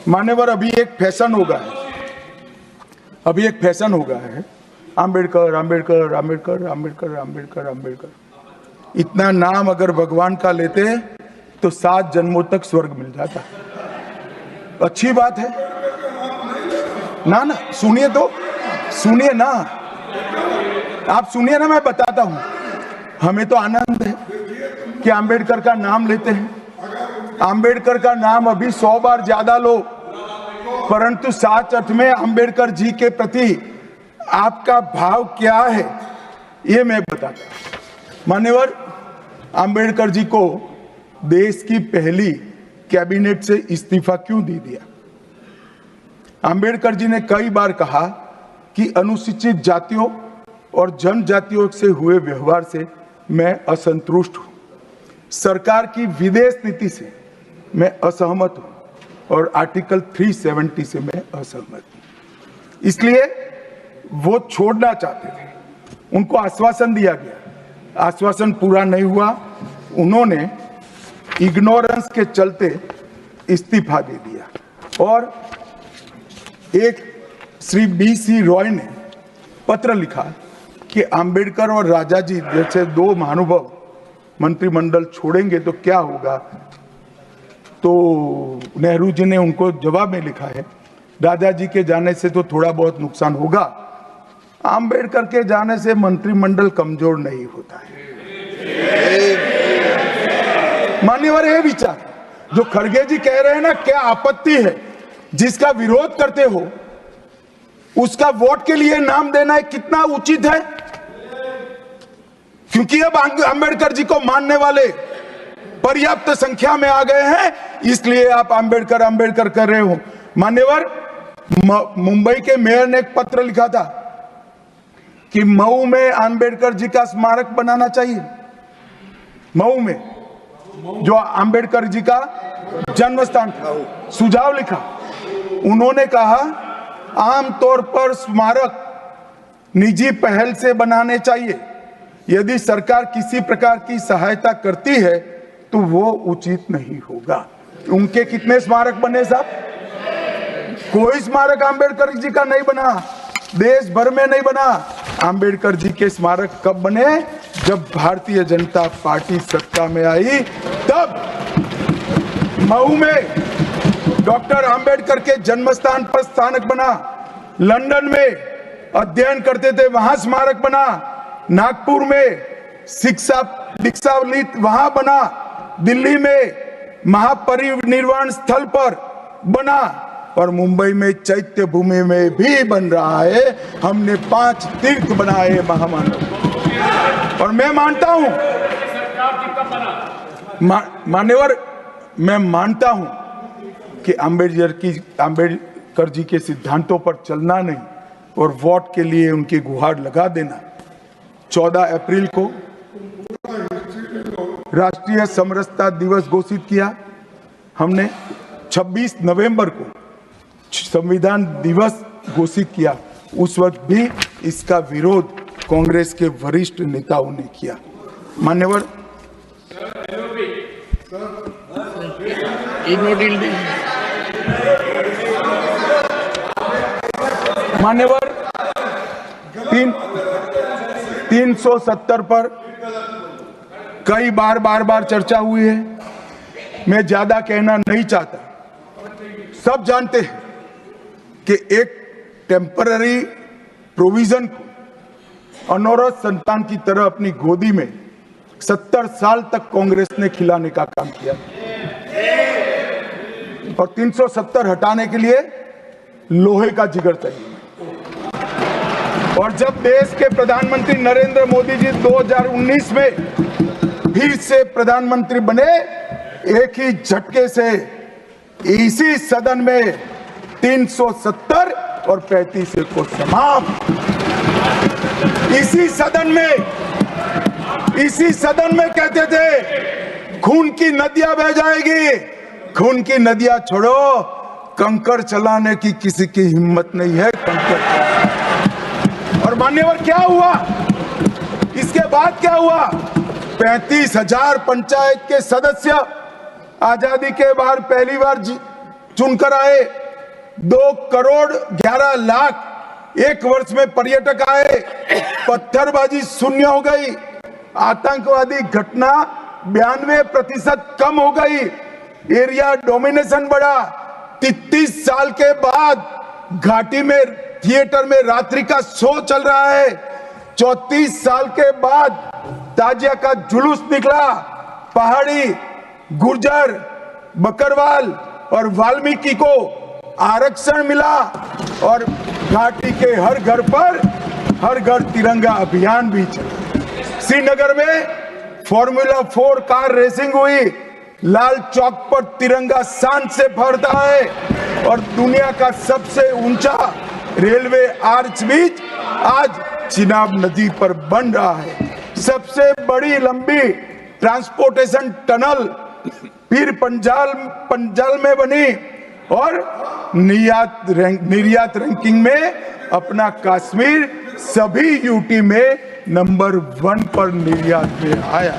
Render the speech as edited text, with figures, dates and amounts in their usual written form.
मान्यवर, अभी एक फैशन हो गया है, आम्बेडकर आम्बेडकर आम्बेडकर आम्बेडकर आम्बेडकर आम्बेडकर। इतना नाम अगर भगवान का लेते तो 7 जन्मों तक स्वर्ग मिल जाता। अच्छी बात है ना? सुनिए तो, सुनिए ना, आप सुनिए ना, मैं बताता हूं। हमें तो आनंद है कि आम्बेडकर का नाम लेते हैं। आम्बेडकर का नाम अभी 100 बार ज्यादा लो, परंतु साच अर्थ में आम्बेडकर जी के प्रति आपका भाव क्या है ये मैं बताता हूं। मान्यवर, आम्बेडकर जी को देश की पहली कैबिनेट से इस्तीफा क्यों दे दिया? आम्बेडकर जी ने कई बार कहा कि अनुसूचित जातियों और जनजातियों से हुए व्यवहार से मैं असंतुष्ट हूं, सरकार की विदेश नीति से मैं असहमत हूं और आर्टिकल 370 से मैं असहमत हूं। इसलिए वो छोड़ना चाहते थे। उनको आश्वासन दिया गया, आश्वासन पूरा नहीं हुआ। उन्होंने इग्नोरेंस के चलते इस्तीफा दे दिया। और एक श्री BC रॉय ने पत्र लिखा कि आम्बेडकर और राजाजी जैसे 2 महानुभाव मंत्रिमंडल छोड़ेंगे तो क्या होगा। तो नेहरू जी ने उनको जवाब में लिखा है, राजाजी के जाने से तो थोड़ा बहुत नुकसान होगा, आम्बेडकर के जाने से मंत्रिमंडल कमजोर नहीं होता है। मान्यवर, ये विचार जो खड़गे जी कह रहे हैं ना, क्या आपत्ति है? जिसका विरोध करते हो उसका वोट के लिए नाम देना है, कितना उचित है? क्योंकि अब आम्बेडकर जी को मानने वाले पर्याप्त संख्या में आ गए हैं, इसलिए आप आम्बेडकर आम्बेडकर कर रहे हो। मान्यवर, मुंबई के मेयर ने एक पत्र लिखा था कि मऊ में आम्बेडकर जी का स्मारक बनाना चाहिए। मऊ में जो आम्बेडकर जी का जन्म स्थान था, सुझाव लिखा। उन्होंने कहा आमतौर पर स्मारक निजी पहल से बनाने चाहिए। यदि सरकार किसी प्रकार की सहायता करती है तो वो उचित नहीं होगा। उनके कितने स्मारक बने साहब? कोई स्मारक आम्बेडकर जी का नहीं बना, देश भर में नहीं बना। आम्बेडकर जी के स्मारक कब बने? जब भारतीय जनता पार्टी सत्ता में आई, तब मऊ में डॉक्टर आम्बेडकर के जन्म स्थान पर स्मारक बना। लंदन में अध्ययन करते थे, वहां स्मारक बना। नागपुर में शिक्षा दीक्षावलित वहां बना। दिल्ली में महापरिनिर्वाण स्थल पर बना और मुंबई में चैत्य भूमि में भी बन रहा है। हमने 5 तीर्थ बनाए महामानव। और मैं मानता हूं मान्यवर, मैं मानता हूं कि आम्बेडकर जी के सिद्धांतों पर चलना नहीं और वोट के लिए उनकी गुहार लगा देना। 14 अप्रैल को राष्ट्रीय समरसता दिवस घोषित किया हमने। 26 नवंबर को संविधान दिवस घोषित किया। उस वक्त भी इसका विरोध कांग्रेस के वरिष्ठ नेताओं ने किया। मान्यवर, मान्यवर, 370 पर कई बार चर्चा हुई है। मैं ज्यादा कहना नहीं चाहता। सब जानते हैं कि एक टेम्पररी प्रोविजन को अनौरत संतान की तरह अपनी गोदी में 70 साल तक कांग्रेस ने खिलाने का काम किया और 370 हटाने के लिए लोहे का जिगर चाहिए। और जब देश के प्रधानमंत्री नरेंद्र मोदी जी 2019 में फिर से प्रधानमंत्री बने, एक ही झटके से इसी सदन में 370 और 35 को समाप्त। इसी सदन में कहते थे खून की नदियां बह जाएगी। खून की नदियां छोड़ो, कंकड़ चलाने की किसी की हिम्मत नहीं है। और मान्यवर, क्या हुआ? इसके बाद क्या हुआ? 35,000 पंचायत के सदस्य आजादी के बाद पहली बार चुनकर आए। 2,11,00,000 एक वर्ष में पर्यटक आए। पत्थरबाजी शून्य हो गई। आतंकवादी घटना 92% कम हो गई। एरिया डोमिनेशन बढ़ा। 33 साल के बाद घाटी में थिएटर में रात्रि का शो चल रहा है। 34 साल के बाद ताजिया का जुलूस निकला। पहाड़ी, गुर्जर, बकरवाल और वाल्मीकि को आरक्षण मिला और घाटी के हर घर पर हर घर तिरंगा अभियान भी चला। श्रीनगर में फॉर्मूला 4 कार रेसिंग हुई। लाल चौक पर तिरंगा शान से फहरता है और दुनिया का सबसे ऊंचा रेलवे आर्च ब्रिज आज चिनाब नदी पर बन रहा है। सबसे बड़ी लंबी ट्रांसपोर्टेशन टनल पीर पंजाल में बनी और निर्यात रैंकिंग में अपना कश्मीर सभी यूटी में नंबर 1 पर निर्यात में आया।